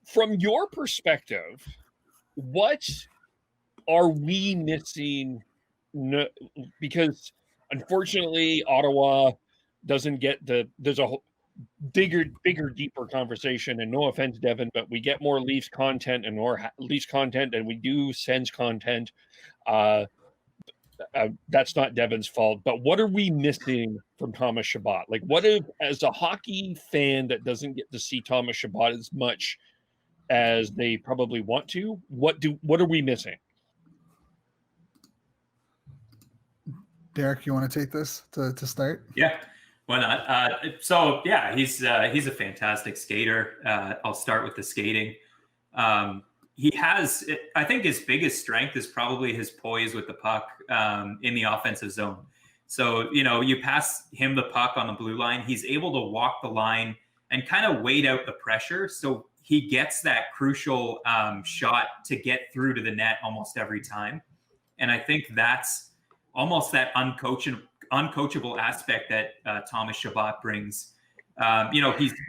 From your perspective, what are we missing? Because unfortunately, Ottawa doesn't get there's a bigger, deeper conversation. And no offense, Devin, but we get more Leafs content and more Leafs content than we do Sens content. That's not Devin's fault. But what are we missing from Thomas Chabot? Like, what if, as a hockey fan that doesn't get to see Thomas Chabot as much as they probably want to, what are we missing? Derek, you want to take this to start? Yeah, why not? So yeah, he's a fantastic skater. I'll start with the skating. He has, I think his biggest strength is probably his poise with the puck in the offensive zone. So, you pass him the puck on the blue line, he's able to walk the line and kind of wait out the pressure. So he gets that crucial shot to get through to the net almost every time. And I think that's almost that uncoachable aspect that Thomas Chabot brings.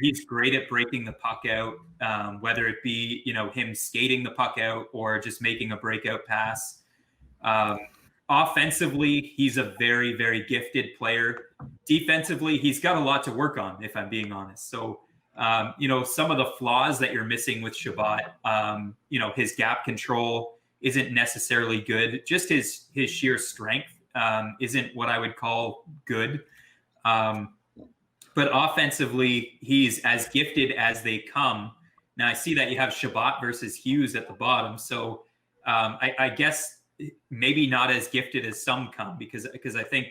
He's great at breaking the puck out, whether it be, him skating the puck out or just making a breakout pass. Offensively, he's a very, very gifted player. Defensively, he's got a lot to work on, if I'm being honest. So, some of the flaws that you're missing with Chabot, his gap control isn't necessarily good. Just his sheer strength isn't what I would call good. But offensively, he's as gifted as they come. Now, I see that you have Chabot versus Hughes at the bottom. So I guess maybe not as gifted as some come because I think,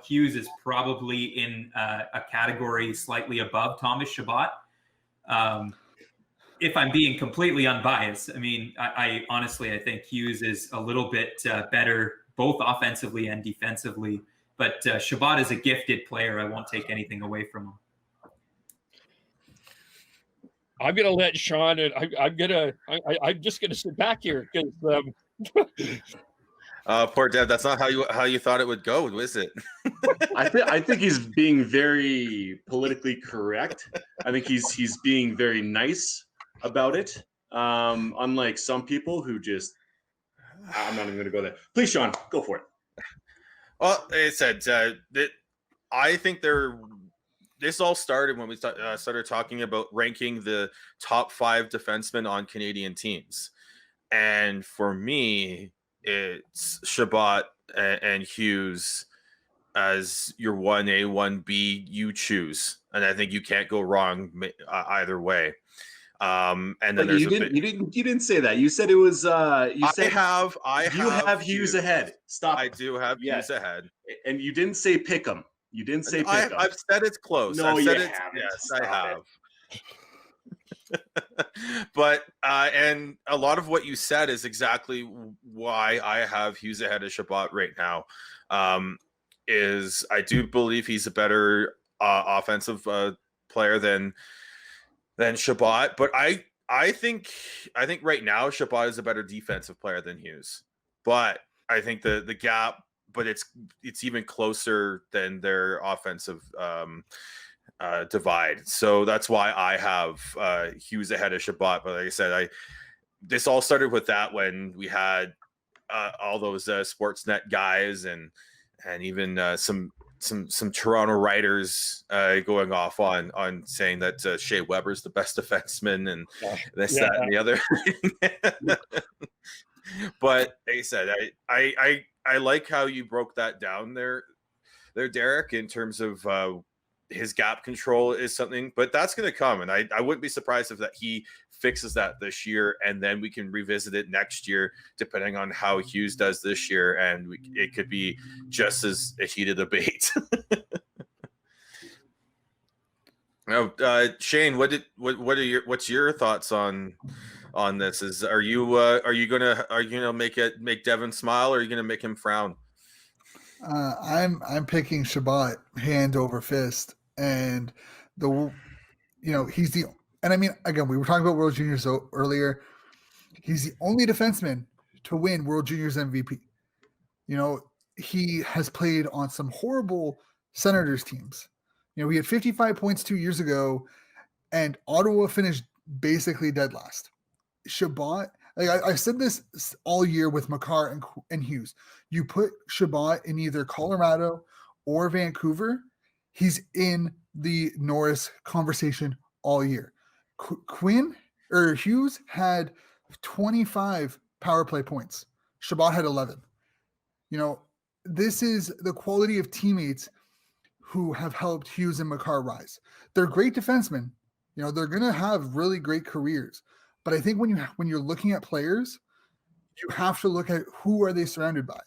Hughes is probably in a category slightly above Thomas Chabot. If I'm being completely unbiased, I mean, I honestly, I think Hughes is a little bit better, both offensively and defensively. But Chabot is a gifted player. I won't take anything away from him. I'm gonna let Sean, and I'm just gonna sit back here because poor Dev. That's not how you thought it would go, is it? I think he's being very politically correct. I think he's being very nice about it. Unlike some people who just, I'm not even going to go there. Please, Sean, go for it. Well, like I said, I think this all started when we started talking about ranking the top 5 defensemen on Canadian teams. And for me, it's Chabot and Hughes as your 1A, 1B, you choose. And I think you can't go wrong either way. And then you didn't say that. You said it was you have Hughes ahead. Stop. I do have Hughes ahead. And you didn't say pick 'em. You didn't say pick 'em. I've said it's close. No, I've said you haven't. Yes, Stop I have. But and a lot of what you said is exactly why I have Hughes ahead of Chabot right now. Is I do believe he's a better offensive player than Chabot, but I think right now Chabot is a better defensive player than Hughes. But I think the gap, but it's even closer than their offensive divide. So that's why I have Hughes ahead of Chabot. But like I said, this all started with that when we had all those Sportsnet guys and even some Toronto writers going off on saying that Shea Weber's the best defenseman and that and the other. But like I said, I like how you broke that down there, Derek, in terms of his gap control is something, but that's going to come. And I wouldn't be surprised if that he fixes that this year, and then we can revisit it next year, depending on how Hughes does this year. And it could be just as a heated debate. Now, Shane, what's your thoughts on this? Are you gonna make Devin smile, or are you gonna make him frown? I'm picking Chabot hand over fist, and he's the, and I mean, again, we were talking about World Juniors earlier. He's the only defenseman to win World Juniors MVP. He has played on some horrible Senators teams. He had 55 points 2 years ago, and Ottawa finished basically dead last. Chabot, like I said this all year with Makar and Hughes. You put Chabot in either Colorado or Vancouver, he's in the Norris conversation all year. Quinn or Hughes had 25 power play points. Chabot had 11. You know, this is the quality of teammates who have helped Hughes and Makar rise. They're great defensemen. You know, they're going to have really great careers. But I think when you're looking at players, you have to look at who are they surrounded by.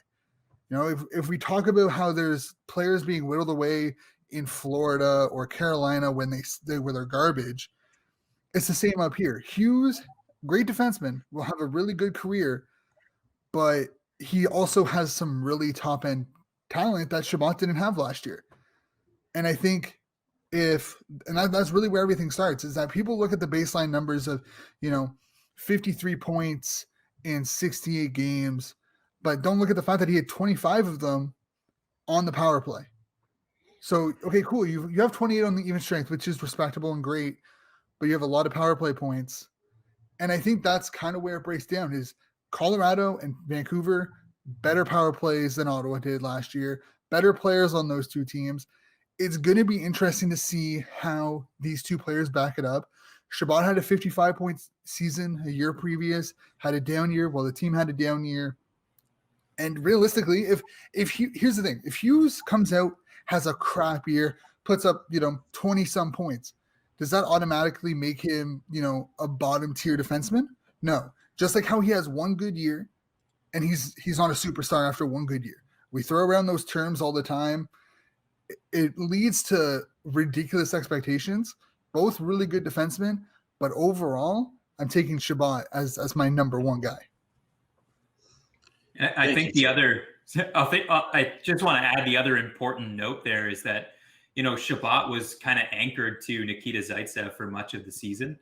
You know, if we talk about how there's players being whittled away in Florida or Carolina when they're garbage, it's the same up here. Hughes, great defenseman, will have a really good career, but he also has some really top end talent that Chabot didn't have last year. And I think that's really where everything starts, is that people look at the baseline numbers of, 53 points in 68 games, but don't look at the fact that he had 25 of them on the power play. So, okay, cool. You have 28 on the even strength, which is respectable and great, but you have a lot of power play points. And I think that's kind of where it breaks down, is Colorado and Vancouver, better power plays than Ottawa did last year, better players on those two teams. It's going to be interesting to see how these two players back it up. Chabot had a 55-point season a year previous, had a down year. Well, the team had a down year. And realistically, here's the thing. If Hughes comes out, has a crap year, puts up, 20-some points, does that automatically make him, a bottom-tier defenseman? No. Just like how he has one good year, and he's not a superstar after one good year. We throw around those terms all the time. It leads to ridiculous expectations. Both really good defensemen, but overall, I'm taking Chabot as my number one guy. I just want to add the other important note there is that, Chabot was kind of anchored to Nikita Zaitsev for much of the season.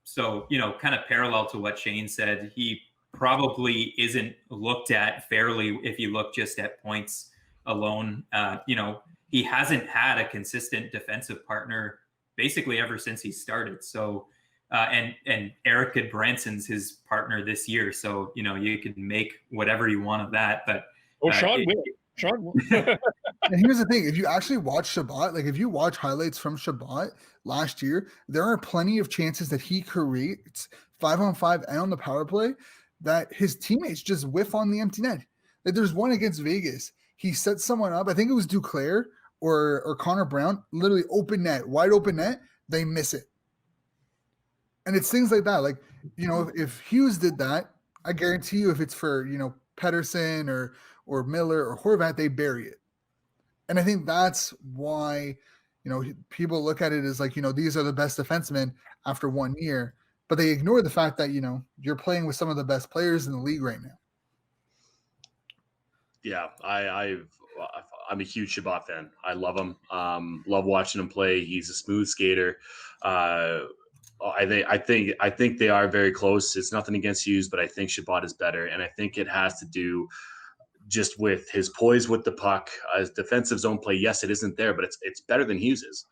So, kind of parallel to what Shane said, he probably isn't looked at fairly if you look just at points alone. He hasn't had a consistent defensive partner basically ever since he started. So, and Eric Goodbranson's his partner this year. So, you can make whatever you want of that. But Sean will. And here's the thing. If you actually watch Chabot, like if you watch highlights from Chabot last year, there are plenty of chances that he creates 5-on-5 and on the power play that his teammates just whiff on the empty net. Like there's one against Vegas. He set someone up. I think it was Duclair or Connor Brown, literally wide open net. They miss it. And it's things like that. Like, if Hughes did that, I guarantee you if it's for, Pettersson or Miller or Horvat, they bury it. And I think that's why, people look at it as like, these are the best defensemen after 1 year, but they ignore the fact that, you're playing with some of the best players in the league right now. Yeah, I'm a huge Chabot fan. I love him. Love watching him play. He's a smooth skater. I think they are very close. It's nothing against Hughes, but I think Chabot is better, and I think it has to do just with his poise with the puck. His defensive zone play, yes, it isn't there, but it's better than Hughes's.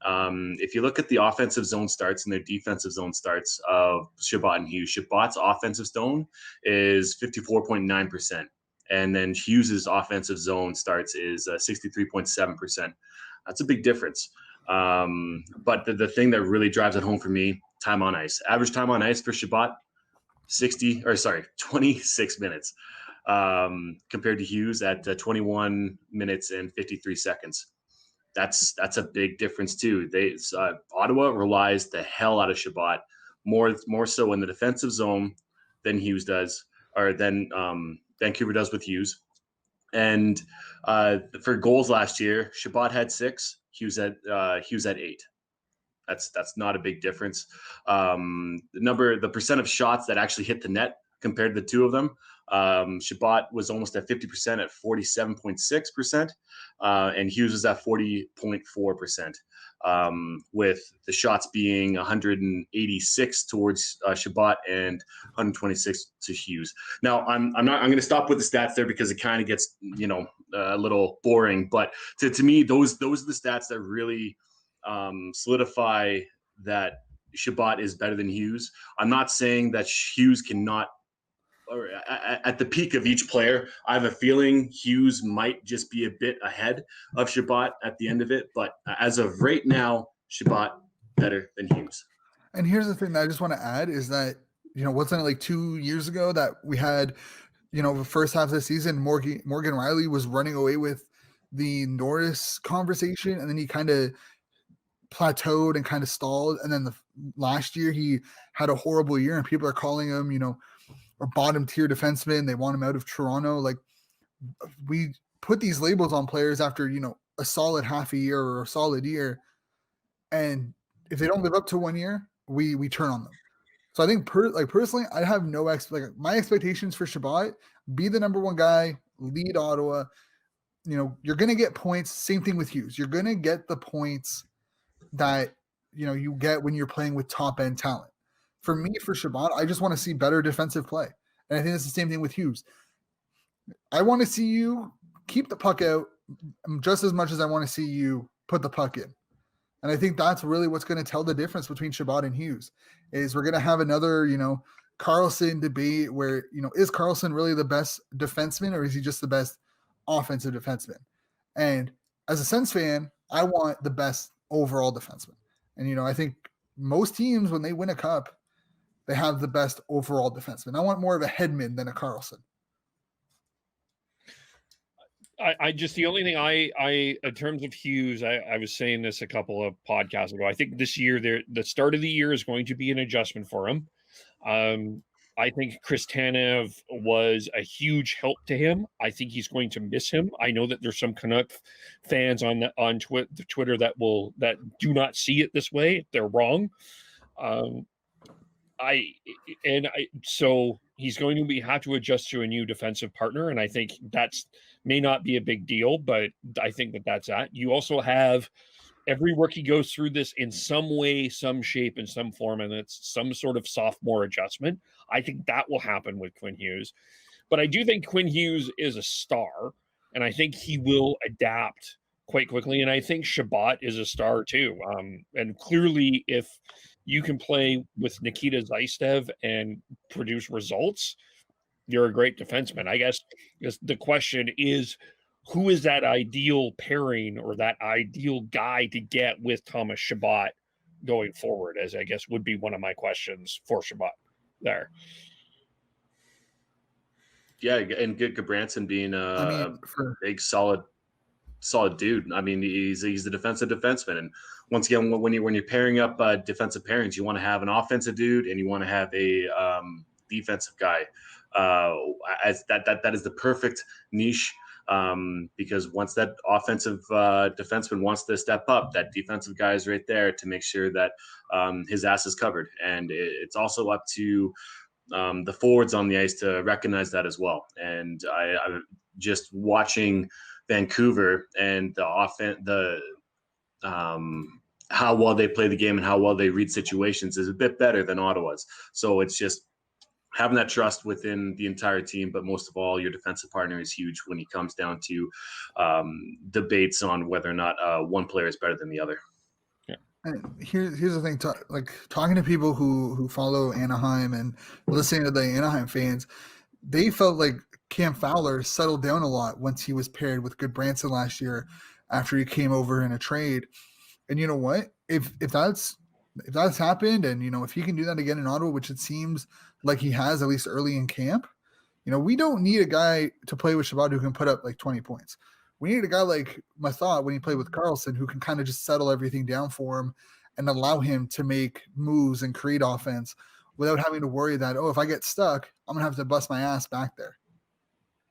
If you look at the offensive zone starts and their defensive zone starts of Chabot and Hughes, Chabot's offensive zone is 54.9%. And then Hughes's offensive zone starts is 63.7%. That's a big difference. But the thing that really drives it home for me, time on ice. Average time on ice for Chabot, 26 minutes, compared to Hughes at 21 minutes and 53 seconds. That's a big difference too. Ottawa relies the hell out of Chabot, more so in the defensive zone than Hughes does, or than Vancouver does with Hughes. And for goals last year, Chabot had 6, Hughes had 8. That's not a big difference. The percent of shots that actually hit the net compared to the two of them, Chabot was almost at 50% at 47.6%, and Hughes was at 40.4%, with the shots being 186 towards Chabot and 126 to Hughes. Now, I'm going to stop with the stats there because it kind of gets a little boring. But to me, those are the stats that really solidify that Chabot is better than Hughes. I'm not saying that Hughes cannot, or at the peak of each player, I have a feeling Hughes might just be a bit ahead of Chabot at the end of it. But as of right now, Chabot better than Hughes. And here's the thing that I just want to add is that, wasn't it like 2 years ago that we had, the first half of the season, Morgan Riley was running away with the Norris conversation, and then he kind of plateaued and kind of stalled. And then last year he had a horrible year, and people are calling him, a bottom tier defenseman. They want him out of Toronto. Like, we put these labels on players after, a solid half a year or a solid year. And if they don't live up to 1 year, we turn on them. So I think personally, I have no my expectations for Chabot, be the number one guy, lead Ottawa. You're going to get points. Same thing with Hughes. You're going to get the points that, you get when you're playing with top end talent. For me, for Chabot, I just want to see better defensive play. And I think it's the same thing with Hughes. I want to see you keep the puck out just as much as I want to see you put the puck in. And I think that's really what's going to tell the difference between Chabot and Hughes, is we're going to have another, Karlsson debate where, is Karlsson really the best defenseman, or is he just the best offensive defenseman? And as a Sens fan, I want the best overall defenseman. And, I think most teams, when they win a cup, they have the best overall defenseman. I want more of a Hedman than a Karlsson. I just, the only thing I in terms of Hughes, I was saying this a couple of podcasts ago. I think this year, the start of the year is going to be an adjustment for him. I think Chris Tanev was a huge help to him. I think he's going to miss him. I know that there's some Canuck fans on Twitter that do not see it this way. They're wrong. So he's going to have to adjust to a new defensive partner, and I think that's may not be a big deal, but I think that's that. You also have every rookie goes through this in some way, some shape, and some form, and it's some sort of sophomore adjustment. I think that will happen with Quinn Hughes, but I do think Quinn Hughes is a star, and I think he will adapt quite quickly. And I think Chabot is a star too. And clearly, if you can play with Nikita Zaitsev and produce results, you're a great defenseman. I guess the question is, who is that ideal pairing or that ideal guy to get with Thomas Chabot going forward, as I guess would be one of my questions for Chabot there. Yeah, and good Gabranson being a big, solid dude. I mean, he's a defensive defenseman. And once again, when you're pairing up defensive pairings, you want to have an offensive dude and you want to have a defensive guy. As that is the perfect niche. Because once that offensive defenseman wants to step up, that defensive guy is right there to make sure that his ass is covered. And it's also up to the forwards on the ice to recognize that as well. And I just watching Vancouver and how well they play the game and how well they read situations is a bit better than Ottawa's. So it's just having that trust within the entire team, but most of all, your defensive partner is huge when it comes down to debates on whether or not one player is better than the other. Yeah. And here's the thing: talking to people who follow Anaheim and listening to the Anaheim fans, they felt like Cam Fowler settled down a lot once he was paired with Goodbranson last year after he came over in a trade. And you know what? If that's happened, and if he can do that again in Ottawa, which it seems like he has at least early in camp, we don't need a guy to play with Chabot who can put up like 20 points. We need a guy like Mathot when he played with Karlsson who can kind of just settle everything down for him and allow him to make moves and create offense without having to worry that, if I get stuck, I'm gonna have to bust my ass back there.